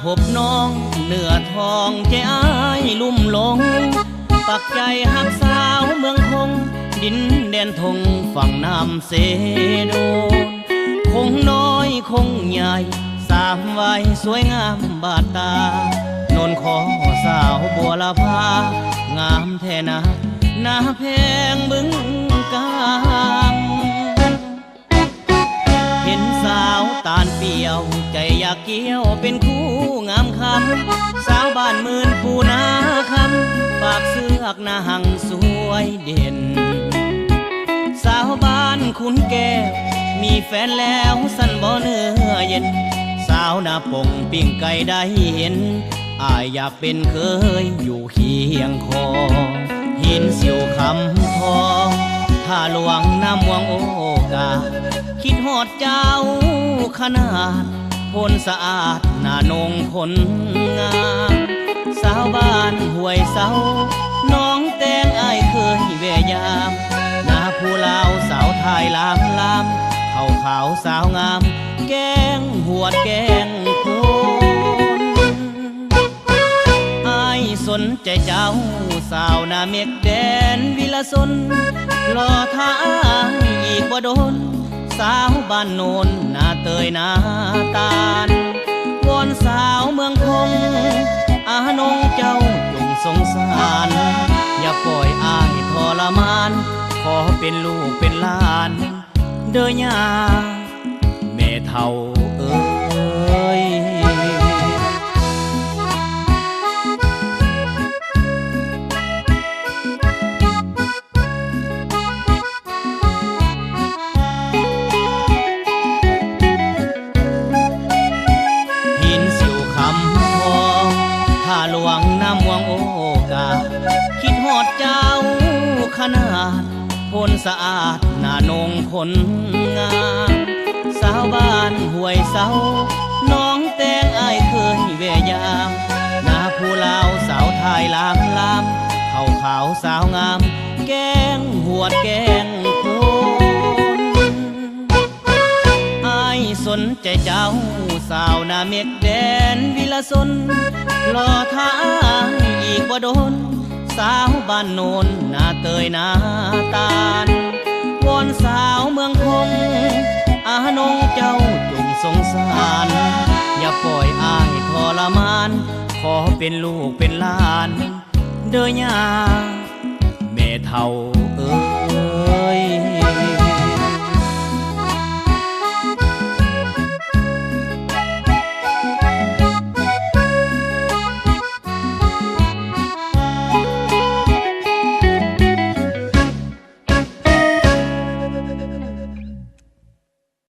พบน้องเนื้อทองใจอ้ายลุ่มหลงปักใจหักสาวเมืองคงดินแดนทงฝั่งน้ำเสโดคงน้อยคงใหญ่สามวัยสวยงามบาดตานนขอสาวบัวละพางามแท่นาหน้าแพงบึงกาฬเห็นสาวตาลเปียวใจอยากเกี่ยวเป็นคู่งามคำสาวบ้านหมื่นปูนาคำปากเสือกหน้าหังสวยเด่นสาวบ้านคุณแก้วมีแฟนแล้วสันบ่เนื้อเย็นสาวหน้าปงปิ้งไก่ได้เห็นอายอยากเป็นเคยอยู่เคียงคอหินสิวคำทองท่าหลวงน้ำวังโอกาคิดหอดเจ้าขนาดพลสะอาดหน้านงคนงามสาวบ้านห้วยเสาน้องแตงอายเคยแวะยามหน้าผู้ลาวสาวไทยลามลามเขาขาวสาวงามแกงหวดแกงโคนอายสนใจเจ้าสาวหน้าเมฆแดนวิลสนรอท่าอีกบ่โดนสาวบ้านโนนหน้าเตยหน้าตาลวอนสาวเมืองคงอานงเจ้าจงสงสารอย่าปล่อยอายทรมานขอเป็นลูกเป็นหลานเด้อย่าแม่เฒ่าเอ้ยหลวงน้ำวังโอกาคิดหอดเจ้าขนาดพลสะอาดหน้านงคนงามสาวบ้านห้วยเสาน้องแตงอายเคยแวะยามหน้าผู้ลาวสาวไทยลามลามเขาขาวสาวงามแกงหวดแกงโคนอายสนใจเจ้าสาวหน้าเมฆแดนวิลสนรอท่าอีกบ่โดนสาวบ้านโนนหน้าเตยหน้าตาลวอนสาวเมืองคงอานงเจ้าจงสงสารอย่าปล่อยอายทรมานขอเป็นลูกเป็นหลานเด้อย่าแม่เฒ่า